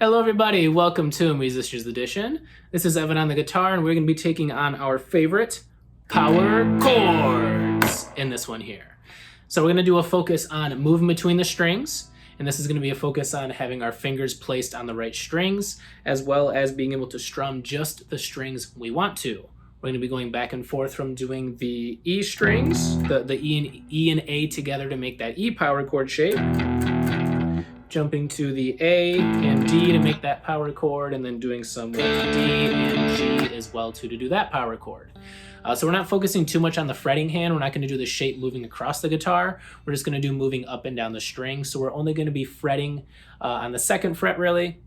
Hello everybody, welcome to Musicians Edition. This is Evan on the guitar and we're going to be taking on our favorite power chords in this one here. So we're going to do a focus on moving between the strings, and this is going to be a focus on having our fingers placed on the right strings, as well as being able to strum just the strings we want to. We're going to be going back and forth from doing the E strings, the E and A together to make that E power chord shape, jumping to the A and D to make that power chord, and then doing some with D and G as well too to do that power chord. So we're not focusing too much on the fretting hand. We're not going to do the shape moving across the guitar. We're just going to do moving up and down the string. So we're only going to be fretting on the second fret really.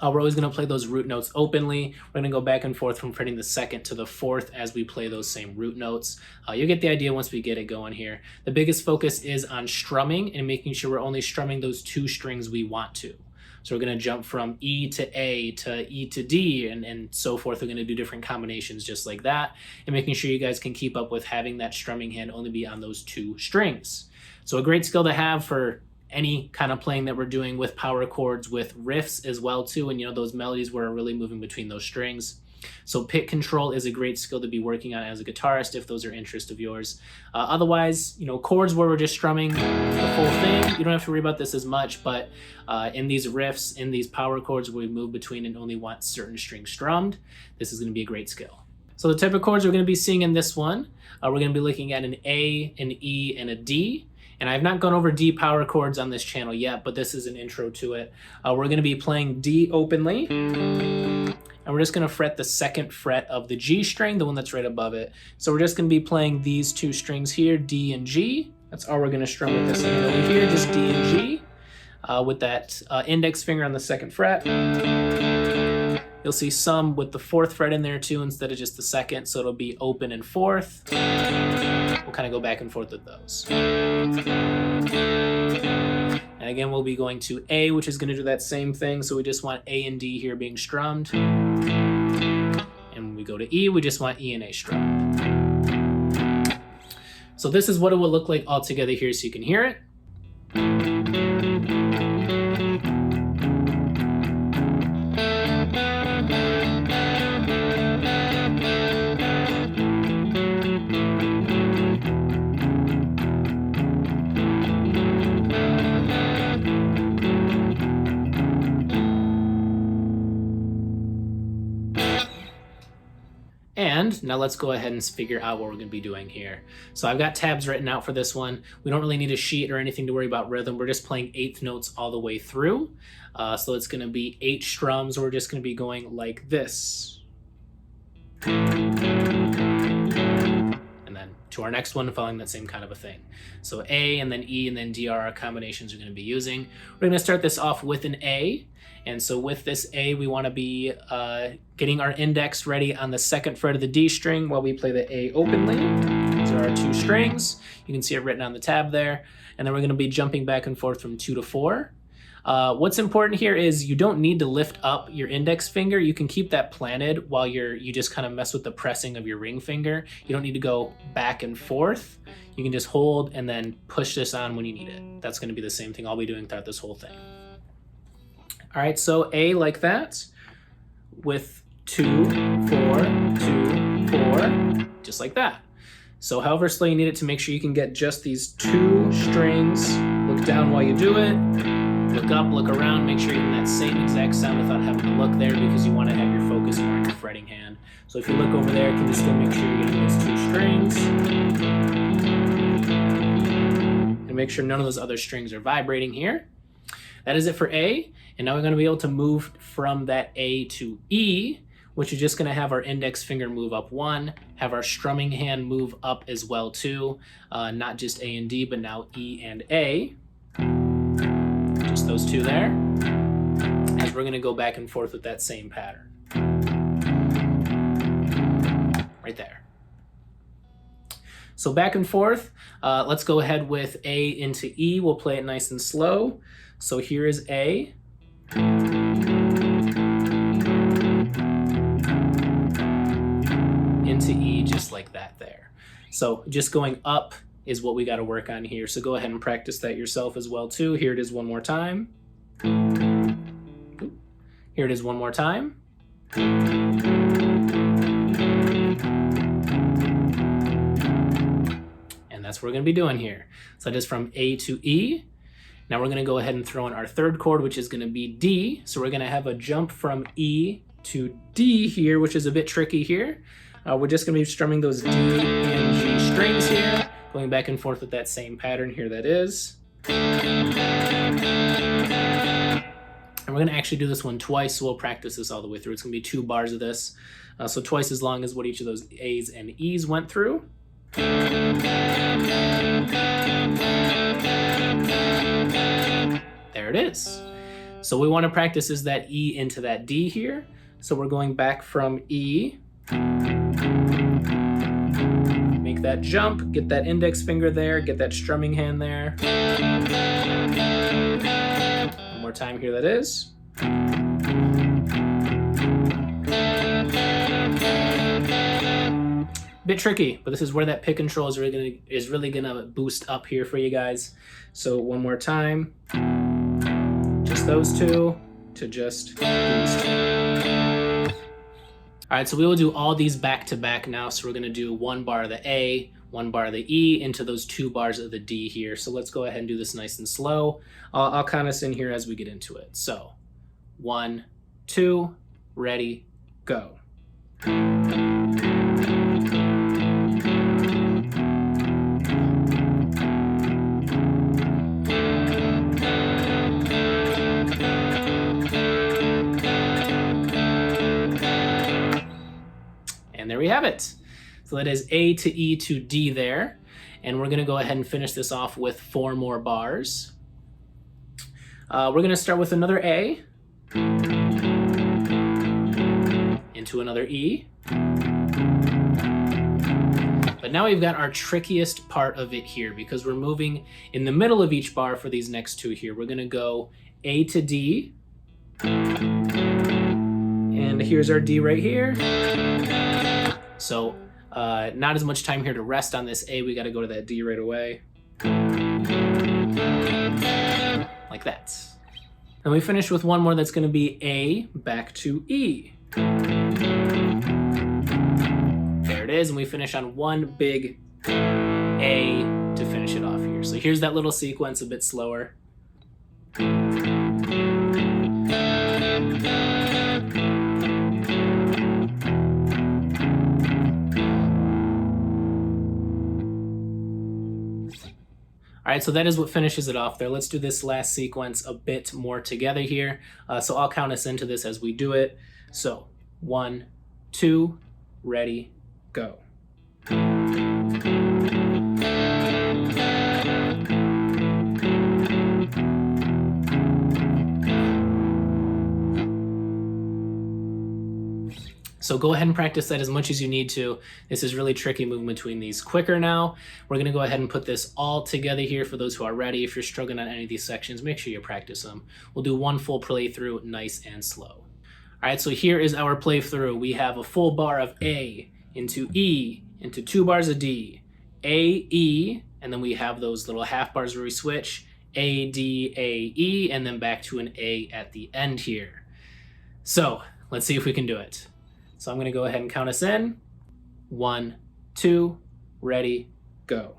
We're always going to play those root notes openly. We're going to go back and forth from fretting the second to the fourth as we play those same root notes. You'll get the idea once we get it going here. The biggest focus is on strumming and making sure we're only strumming those two strings we want to. So we're going to jump from E to A to E to D and so forth. We're going to do different combinations just like that, and making sure you guys can keep up with having that strumming hand only be on those two strings. So a great skill to have for any kind of playing that we're doing with power chords, with riffs as well too, and those melodies where we're really moving between those strings. So pick control is a great skill to be working on as a guitarist if those are interest of yours. Otherwise, chords where we're just strumming the full thing, you don't have to worry about this as much, but in these riffs, in these power chords where we move between and only want certain strings strummed, this is going to be a great skill. So the type of chords we're going to be seeing in this one, we're going to be looking at an A, an E, and a D. And I've not gone over D power chords on this channel yet, but this is an intro to it. We're going to be playing D openly, and we're just going to fret the second fret of the G string, the one that's right above it. So we're just going to be playing these two strings here, D and G. That's all we're going to strum with this hand over here, just D and G, with that index finger on the second fret. You'll see some with the fourth fret in there too instead of just the second, so it'll be open and fourth. We'll kind of go back and forth with those. And again, we'll be going to A, which is going to do that same thing. So we just want A and D here being strummed. And when we go to E, we just want E and A strummed. So this is what it will look like all together here so you can hear it. And now let's go ahead and figure out what we're going to be doing here. So I've got tabs written out for this one. We don't really need a sheet or anything to worry about rhythm. We're just playing eighth notes all the way through. So it's going to be 8 strums. We're just going to be going like this. And then to our next one, following that same kind of a thing. So A and then E and then D are our combinations we're going to be using. We're going to start this off with an A. And so with this A, we want to be getting our index ready on the second fret of the D string while we play the A openly. These are our two strings. You can see it written on the tab there. And then we're going to be jumping back and forth from 2 to 4. What's important here is you don't need to lift up your index finger. You can keep that planted while you just kind of mess with the pressing of your ring finger. You don't need to go back and forth. You can just hold and then push this on when you need it. That's going to be the same thing I'll be doing throughout this whole thing. All right, so A like that with 2, 4, 2, 4, just like that. So however slow you need it to make sure you can get just these 2 strings. Look down while you do it. Look up, look around, make sure you're in that same exact sound without having to look there because you want to have your focus more on your fretting hand. So if you look over there, can you still make sure you're getting those 2 strings? And make sure none of those other strings are vibrating here. That is it for A. And now we're going to be able to move from that A to E, which is just going to have our index finger move up 1, have our strumming hand move up as well too, not just A and D, but now E and A. Just those 2 there, as we're going to go back and forth with that same pattern. Right there. So back and forth, let's go ahead with A into E. We'll play it nice and slow. So here is A. Into E, just like that there. So just going up is what we got to work on here. So go ahead and practice that yourself as well too. Here it is one more time. Here it is one more time. That's what we're going to be doing here. So that is from A to E. Now we're going to go ahead and throw in our third chord, which is going to be D. So we're going to have a jump from E to D here, which is a bit tricky here. We're just going to be strumming those D and G strings here, going back and forth with that same pattern here that is. And we're going to actually do this one twice, so we'll practice this all the way through. It's going to be 2 bars of this, so twice as long as what each of those A's and E's went through. There it is. So we want to practice is that E into that D here. So we're going back from E. Make that jump, get that index finger there, get that strumming hand there. One more time here that is. Bit tricky, but this is where that pick control is really gonna boost up here for you guys. So one more time, just those two to just boost. All right, so we will do all these back to back now. So we're gonna do 1 bar of the A, 1 bar of the E into those 2 bars of the D here. So let's go ahead and do this nice and slow. I'll count us in here as we get into it. So 1, 2, ready, go. And there we have it. So that is A to E to D there. And we're gonna go ahead and finish this off with 4 more bars. We're gonna start with another A, into another E. But now we've got our trickiest part of it here because we're moving in the middle of each bar for these next 2 here. We're gonna go A to D. And here's our D right here. So not as much time here to rest on this A. We got to go to that D right away. Like that. And we finish with 1 more that's going to be A back to E. There it is. And we finish on 1 big A to finish it off here. So here's that little sequence a bit slower. All right, so that is what finishes it off there. Let's do this last sequence a bit more together here. So I'll count us into this as we do it. So 1, 2, ready, go. So go ahead and practice that as much as you need to. This is really tricky moving between these quicker now. We're gonna go ahead and put this all together here for those who are ready. If you're struggling on any of these sections, make sure you practice them. We'll do 1 full playthrough, nice and slow. All right, so here is our playthrough. We have a full bar of A into E, into 2 bars of D, A, E, and then we have those little half bars where we switch, A, D, A, E, and then back to an A at the end here. So let's see if we can do it. So I'm going to go ahead and count us in. 1, 2, ready, go.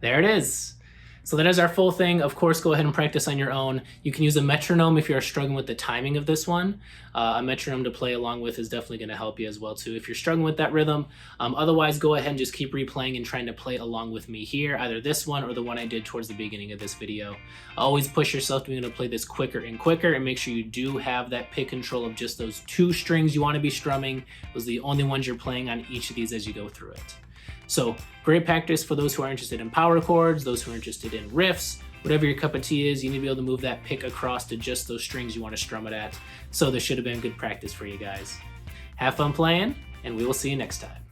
There it is. So that is our full thing. Of course, go ahead and practice on your own. You can use a metronome if you're struggling with the timing of this one. A metronome to play along with is definitely going to help you as well too if you're struggling with that rhythm. Otherwise, go ahead and just keep replaying and trying to play along with me here, either this one or the one I did towards the beginning of this video. Always push yourself to be able to play this quicker and quicker, and make sure you do have that pick control of just those 2 strings you want to be strumming. Those are the only ones you're playing on each of these as you go through it. So great practice for those who are interested in power chords, those who are interested in riffs, whatever your cup of tea is, you need to be able to move that pick across to just those strings you want to strum it at. So this should have been good practice for you guys. Have fun playing, and we will see you next time.